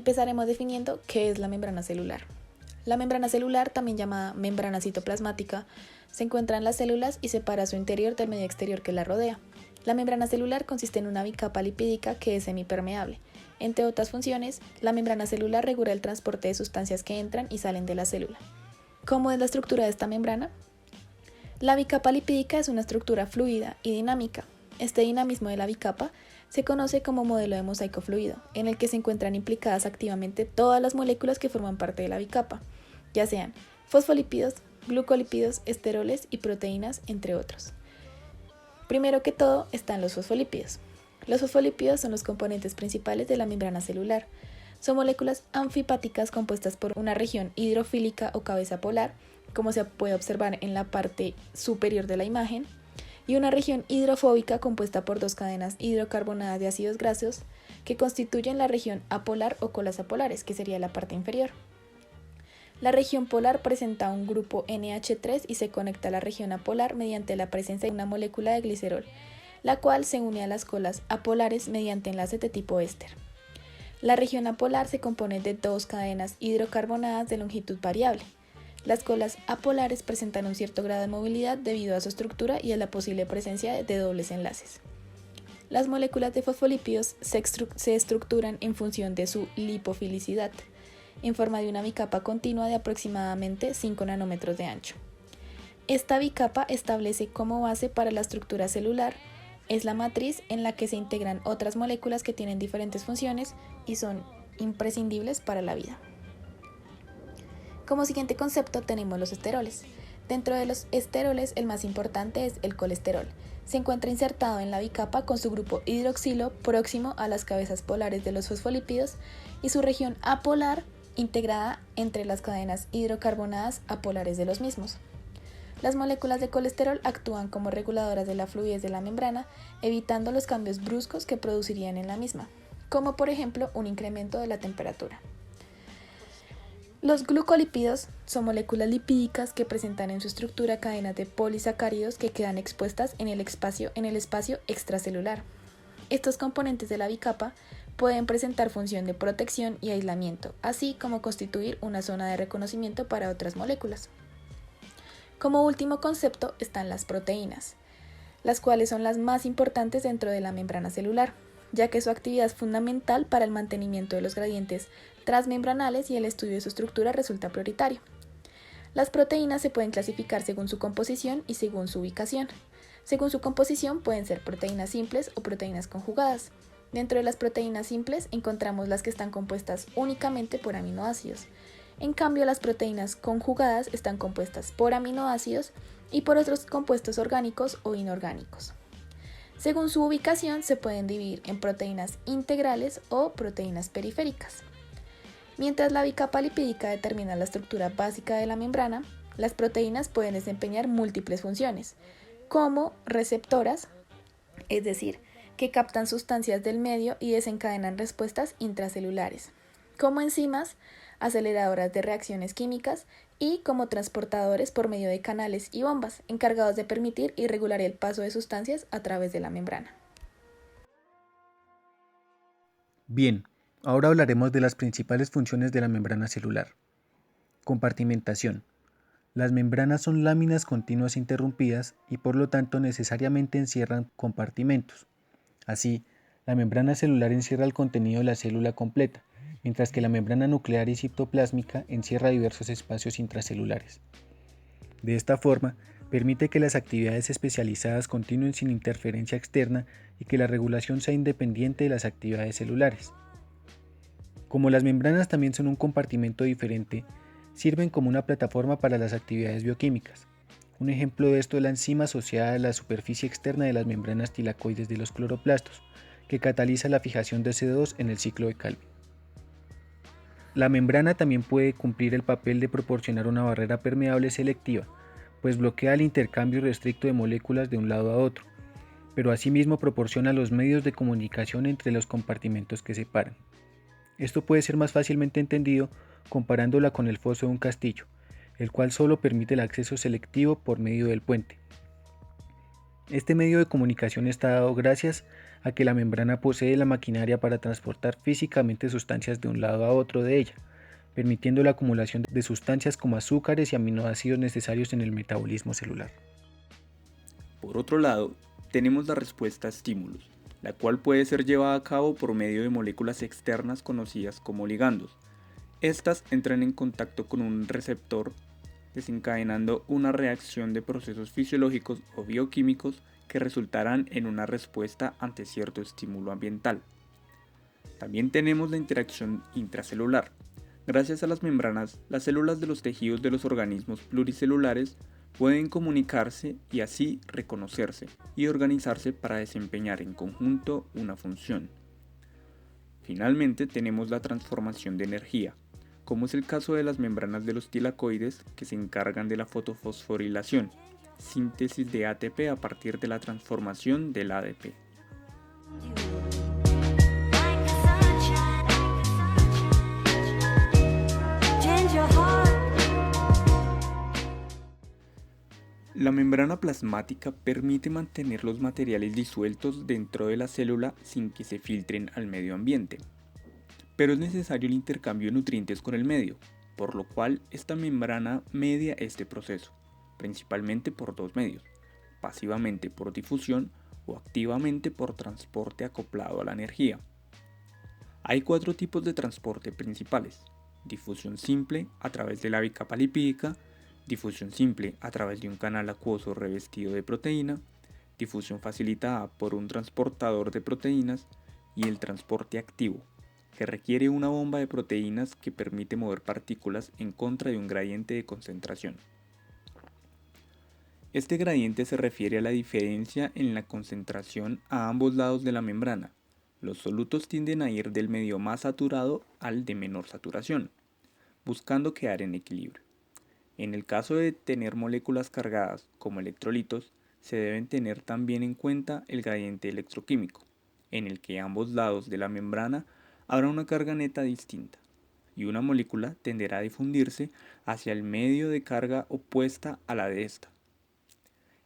Empezaremos definiendo qué es la membrana celular. La membrana celular, también llamada membrana citoplasmática, se encuentra en las células y separa su interior del medio exterior que la rodea. La membrana celular consiste en una bicapa lipídica que es semipermeable. Entre otras funciones, la membrana celular regula el transporte de sustancias que entran y salen de la célula. ¿Cómo es la estructura de esta membrana? La bicapa lipídica es una estructura fluida y dinámica. Este dinamismo de la bicapa se conoce como modelo de mosaico fluido, en el que se encuentran implicadas activamente todas las moléculas que forman parte de la bicapa, ya sean fosfolípidos, glucolípidos, esteroles y proteínas, entre otros. Primero que todo están los fosfolípidos. Los fosfolípidos son los componentes principales de la membrana celular. Son moléculas anfipáticas compuestas por una región hidrofílica o cabeza polar, como se puede observar en la parte superior de la imagen, y una región hidrofóbica compuesta por dos cadenas hidrocarbonadas de ácidos grasos que constituyen la región apolar o colas apolares, que sería la parte inferior. La región polar presenta un grupo NH3 y se conecta a la región apolar mediante la presencia de una molécula de glicerol, la cual se une a las colas apolares mediante enlace de tipo éster. La región apolar se compone de dos cadenas hidrocarbonadas de longitud variable. Las colas apolares presentan un cierto grado de movilidad debido a su estructura y a la posible presencia de dobles enlaces. Las moléculas de fosfolípidos se estructuran en función de su lipofilicidad, en forma de una bicapa continua de aproximadamente 5 nanómetros de ancho. Esta bicapa establece como base para la estructura celular, es la matriz en la que se integran otras moléculas que tienen diferentes funciones y son imprescindibles para la vida. Como siguiente concepto tenemos los esteroles. Dentro de los esteroles el más importante es el colesterol. Se encuentra insertado en la bicapa con su grupo hidroxilo próximo a las cabezas polares de los fosfolípidos y su región apolar integrada entre las cadenas hidrocarbonadas apolares de los mismos. Las moléculas de colesterol actúan como reguladoras de la fluidez de la membrana, evitando los cambios bruscos que producirían en la misma, como por ejemplo un incremento de la temperatura. Los glucolípidos son moléculas lipídicas que presentan en su estructura cadenas de polisacáridos que quedan expuestas en el espacio extracelular. Estos componentes de la bicapa pueden presentar función de protección y aislamiento, así como constituir una zona de reconocimiento para otras moléculas. Como último concepto están las proteínas, las cuales son las más importantes dentro de la membrana celular, ya que su actividad es fundamental para el mantenimiento de los gradientes transmembranales y el estudio de su estructura resulta prioritario. Las proteínas se pueden clasificar según su composición y según su ubicación. Según su composición pueden ser proteínas simples o proteínas conjugadas. Dentro de las proteínas simples encontramos las que están compuestas únicamente por aminoácidos. En cambio, las proteínas conjugadas están compuestas por aminoácidos y por otros compuestos orgánicos o inorgánicos. Según su ubicación se pueden dividir en proteínas integrales o proteínas periféricas. Mientras la bicapa lipídica determina la estructura básica de la membrana, las proteínas pueden desempeñar múltiples funciones, como receptoras, es decir, que captan sustancias del medio y desencadenan respuestas intracelulares, como enzimas, aceleradoras de reacciones químicas y como transportadores por medio de canales y bombas, encargados de permitir y regular el paso de sustancias a través de la membrana. Bien, ahora hablaremos de las principales funciones de la membrana celular. Compartimentación. Las membranas son láminas continuas interrumpidas y por lo tanto necesariamente encierran compartimentos. Así, la membrana celular encierra el contenido de la célula completa, mientras que la membrana nuclear y citoplásmica encierra diversos espacios intracelulares. De esta forma, permite que las actividades especializadas continúen sin interferencia externa y que la regulación sea independiente de las actividades celulares. Como las membranas también son un compartimento diferente, sirven como una plataforma para las actividades bioquímicas. Un ejemplo de esto es la enzima asociada a la superficie externa de las membranas tilacoides de los cloroplastos, que cataliza la fijación de CO2 en el ciclo de Calvin. La membrana también puede cumplir el papel de proporcionar una barrera permeable selectiva, pues bloquea el intercambio restricto de moléculas de un lado a otro, pero asimismo proporciona los medios de comunicación entre los compartimentos que separan. Esto puede ser más fácilmente entendido comparándola con el foso de un castillo, el cual solo permite el acceso selectivo por medio del puente. Este medio de comunicación está dado gracias a que la membrana posee la maquinaria para transportar físicamente sustancias de un lado a otro de ella, permitiendo la acumulación de sustancias como azúcares y aminoácidos necesarios en el metabolismo celular. Por otro lado, tenemos la respuesta a estímulos, la cual puede ser llevada a cabo por medio de moléculas externas conocidas como ligandos. Estas entran en contacto con un receptor, desencadenando una reacción de procesos fisiológicos o bioquímicos que resultarán en una respuesta ante cierto estímulo ambiental. También tenemos la interacción intracelular. Gracias a las membranas, las células de los tejidos de los organismos pluricelulares pueden comunicarse y así reconocerse y organizarse para desempeñar en conjunto una función. Finalmente tenemos la transformación de energía, como es el caso de las membranas de los tilacoides que se encargan de la fotofosforilación, síntesis de ATP a partir de la transformación del ADP. La membrana plasmática permite mantener los materiales disueltos dentro de la célula sin que se filtren al medio ambiente. Pero es necesario el intercambio de nutrientes con el medio, por lo cual esta membrana media este proceso, principalmente por dos medios, pasivamente por difusión o activamente por transporte acoplado a la energía. Hay cuatro tipos de transporte principales: difusión simple a través de la bicapa lipídica, difusión simple a través de un canal acuoso revestido de proteína, difusión facilitada por un transportador de proteínas y el transporte activo, que requiere una bomba de proteínas que permite mover partículas en contra de un gradiente de concentración. Este gradiente se refiere a la diferencia en la concentración a ambos lados de la membrana. Los solutos tienden a ir del medio más saturado al de menor saturación, buscando quedar en equilibrio. En el caso de tener moléculas cargadas como electrolitos, se deben tener también en cuenta el gradiente electroquímico, en el que ambos lados de la membrana habrá una carga neta distinta, y una molécula tenderá a difundirse hacia el medio de carga opuesta a la de esta.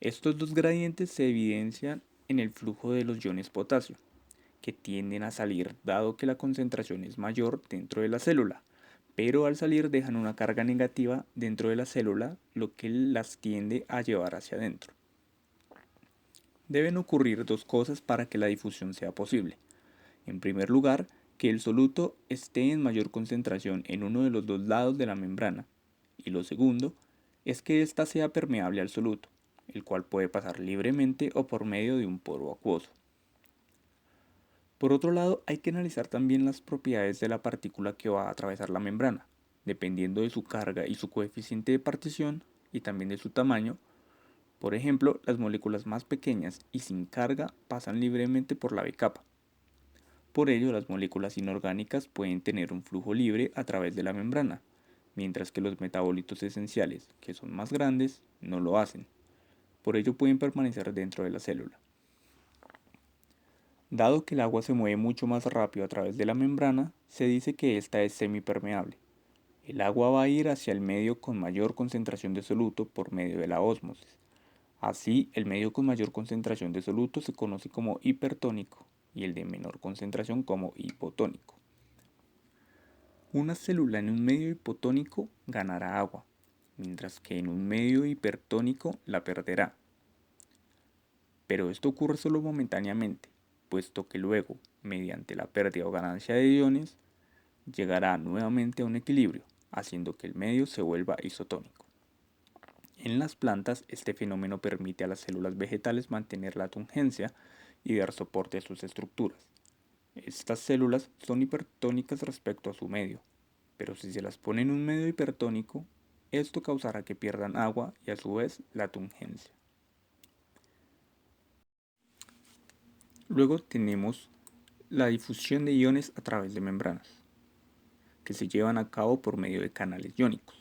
Estos dos gradientes se evidencian en el flujo de los iones potasio, que tienden a salir dado que la concentración es mayor dentro de la célula, pero al salir dejan una carga negativa dentro de la célula, lo que las tiende a llevar hacia adentro. Deben ocurrir dos cosas para que la difusión sea posible. En primer lugar, que el soluto esté en mayor concentración en uno de los dos lados de la membrana, y lo segundo es que ésta sea permeable al soluto, el cual puede pasar libremente o por medio de un poro acuoso. Por otro lado, hay que analizar también las propiedades de la partícula que va a atravesar la membrana, dependiendo de su carga y su coeficiente de partición, y también de su tamaño. Por ejemplo, las moléculas más pequeñas y sin carga pasan libremente por la bicapa. Por ello, las moléculas inorgánicas pueden tener un flujo libre a través de la membrana, mientras que los metabolitos esenciales, que son más grandes, no lo hacen. Por ello pueden permanecer dentro de la célula. Dado que el agua se mueve mucho más rápido a través de la membrana, se dice que esta es semipermeable. El agua va a ir hacia el medio con mayor concentración de soluto por medio de la ósmosis. Así, el medio con mayor concentración de soluto se conoce como hipertónico y el de menor concentración como hipotónico. Una célula en un medio hipotónico ganará agua, mientras que en un medio hipertónico la perderá. Pero esto ocurre solo momentáneamente, puesto que luego, mediante la pérdida o ganancia de iones, llegará nuevamente a un equilibrio, haciendo que el medio se vuelva isotónico. En las plantas, este fenómeno permite a las células vegetales mantener la tungencia y dar soporte a sus estructuras. Estas células son hipertónicas respecto a su medio, pero si se las pone en un medio hipertónico, esto causará que pierdan agua y a su vez la tungencia. Luego tenemos la difusión de iones a través de membranas, que se llevan a cabo por medio de canales iónicos.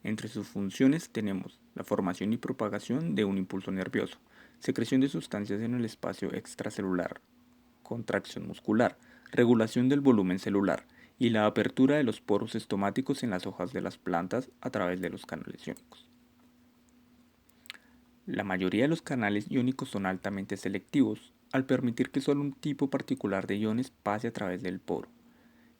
Entre sus funciones tenemos la formación y propagación de un impulso nervioso, secreción de sustancias en el espacio extracelular, contracción muscular, regulación del volumen celular y la apertura de los poros estomáticos en las hojas de las plantas a través de los canales iónicos. La mayoría de los canales iónicos son altamente selectivos, al permitir que solo un tipo particular de iones pase a través del poro.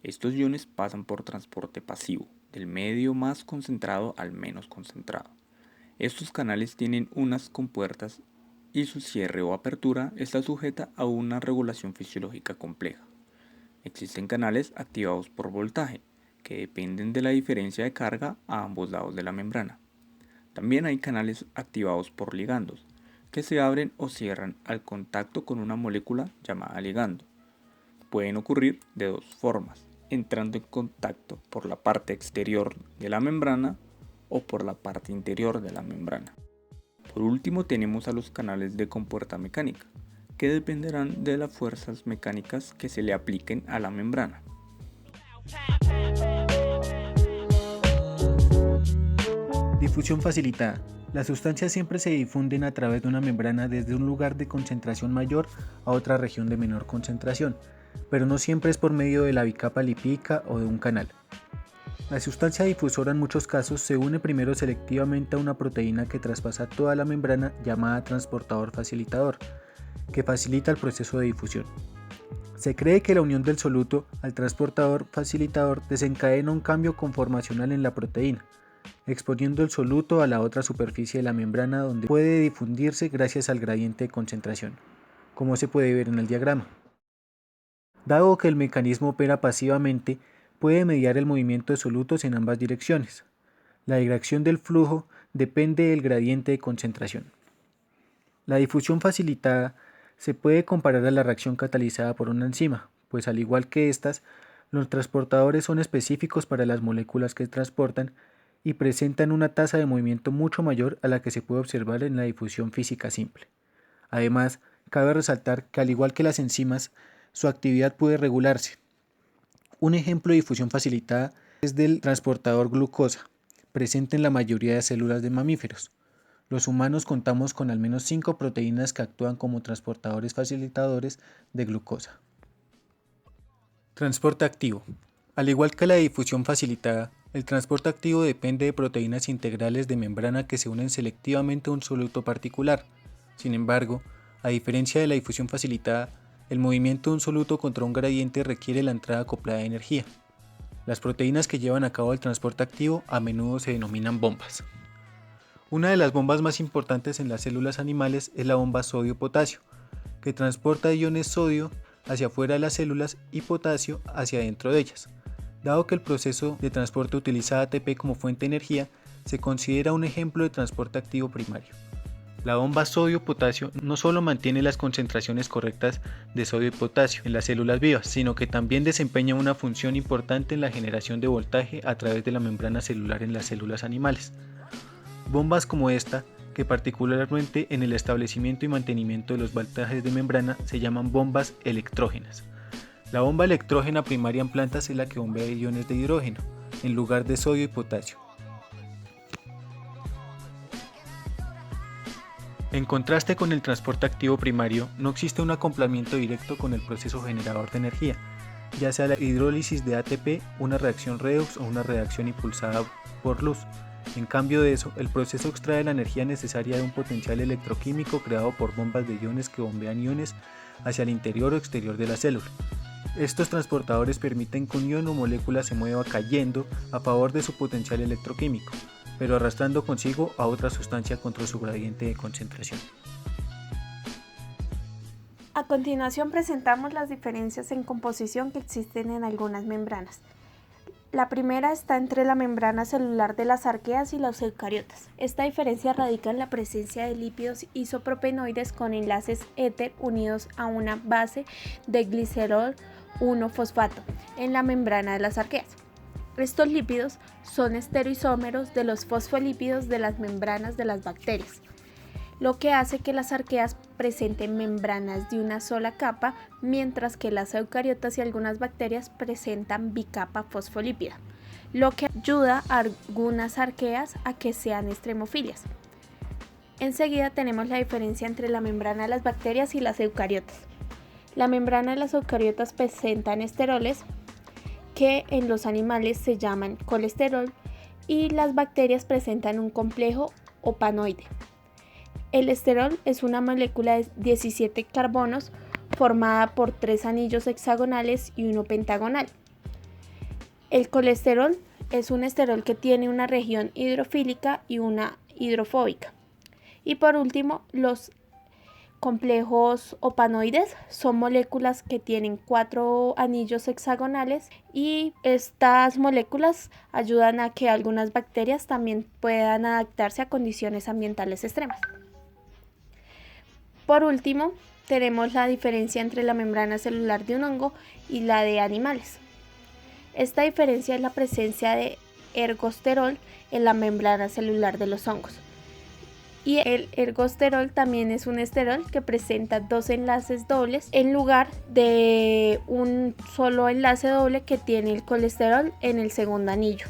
Estos iones pasan por transporte pasivo, del medio más concentrado al menos concentrado. Estos canales tienen unas compuertas y su cierre o apertura está sujeta a una regulación fisiológica compleja. Existen canales activados por voltaje, que dependen de la diferencia de carga a ambos lados de la membrana. También hay canales activados por ligandos, que se abren o cierran al contacto con una molécula llamada ligando. Pueden ocurrir de dos formas, entrando en contacto por la parte exterior de la membrana o por la parte interior de la membrana. Por último tenemos a los canales de compuerta mecánica, que dependerán de las fuerzas mecánicas que se le apliquen a la membrana. Difusión facilitada. Las sustancias siempre se difunden a través de una membrana desde un lugar de concentración mayor a otra región de menor concentración, pero no siempre es por medio de la bicapa lipídica o de un canal. La sustancia difusora en muchos casos se une primero selectivamente a una proteína que traspasa toda la membrana llamada transportador facilitador, que facilita el proceso de difusión. Se cree que la unión del soluto al transportador facilitador desencadena un cambio conformacional en la proteína, exponiendo el soluto a la otra superficie de la membrana donde puede difundirse gracias al gradiente de concentración, como se puede ver en el diagrama. Dado que el mecanismo opera pasivamente, puede mediar el movimiento de solutos en ambas direcciones. La dirección del flujo depende del gradiente de concentración. La difusión facilitada se puede comparar a la reacción catalizada por una enzima, pues al igual que estas, los transportadores son específicos para las moléculas que transportan y presentan una tasa de movimiento mucho mayor a la que se puede observar en la difusión física simple. Además, cabe resaltar que al igual que las enzimas, su actividad puede regularse. Un ejemplo de difusión facilitada es del transportador glucosa, presente en la mayoría de células de mamíferos. Los humanos contamos con al menos 5 proteínas que actúan como transportadores facilitadores de glucosa. Transporte activo. Al igual que la difusión facilitada, el transporte activo depende de proteínas integrales de membrana que se unen selectivamente a un soluto particular. Sin embargo, a diferencia de la difusión facilitada, el movimiento de un soluto contra un gradiente requiere la entrada acoplada de energía. Las proteínas que llevan a cabo el transporte activo a menudo se denominan bombas. Una de las bombas más importantes en las células animales es la bomba sodio-potasio, que transporta iones sodio hacia afuera de las células y potasio hacia dentro de ellas. Dado que el proceso de transporte utiliza ATP como fuente de energía, se considera un ejemplo de transporte activo primario. La bomba sodio-potasio no solo mantiene las concentraciones correctas de sodio y potasio en las células vivas, sino que también desempeña una función importante en la generación de voltaje a través de la membrana celular en las células animales. Bombas como esta, que particularmente en el establecimiento y mantenimiento de los voltajes de membrana se llaman bombas electrógenas. La bomba electrógena primaria en plantas es la que bombea iones de hidrógeno, en lugar de sodio y potasio. En contraste con el transporte activo primario, no existe un acoplamiento directo con el proceso generador de energía, ya sea la hidrólisis de ATP, una reacción redox o una reacción impulsada por luz. En cambio de eso, el proceso extrae la energía necesaria de un potencial electroquímico creado por bombas de iones que bombean iones hacia el interior o exterior de la célula. Estos transportadores permiten que un ion o molécula se mueva cayendo a favor de su potencial electroquímico, pero arrastrando consigo a otra sustancia contra su gradiente de concentración. A continuación presentamos las diferencias en composición que existen en algunas membranas. La primera está entre la membrana celular de las arqueas y los eucariotas. Esta diferencia radica en la presencia de lípidos isopropenoides con enlaces éter unidos a una base de glicerol 1-fosfato en la membrana de las arqueas. Estos lípidos son estereoisómeros de los fosfolípidos de las membranas de las bacterias, lo que hace que las arqueas presenten membranas de una sola capa, mientras que las eucariotas y algunas bacterias presentan bicapa fosfolípida, lo que ayuda a algunas arqueas a que sean extremófilas. Enseguida tenemos la diferencia entre la membrana de las bacterias y las eucariotas. La membrana de las eucariotas presentan esteroles, que en los animales se llaman colesterol, y las bacterias presentan un complejo opanoide. El esterol es una molécula de 17 carbonos formada por 3 anillos hexagonales y uno pentagonal. El colesterol es un esterol que tiene una región hidrofílica y una hidrofóbica. Y por último, los complejos opanoides son moléculas que tienen 4 anillos hexagonales y estas moléculas ayudan a que algunas bacterias también puedan adaptarse a condiciones ambientales extremas. Por último, tenemos la diferencia entre la membrana celular de un hongo y la de animales. Esta diferencia es la presencia de ergosterol en la membrana celular de los hongos. Y el ergosterol también es un esterol que presenta 2 enlaces dobles en lugar de un solo enlace doble que tiene el colesterol en el segundo anillo.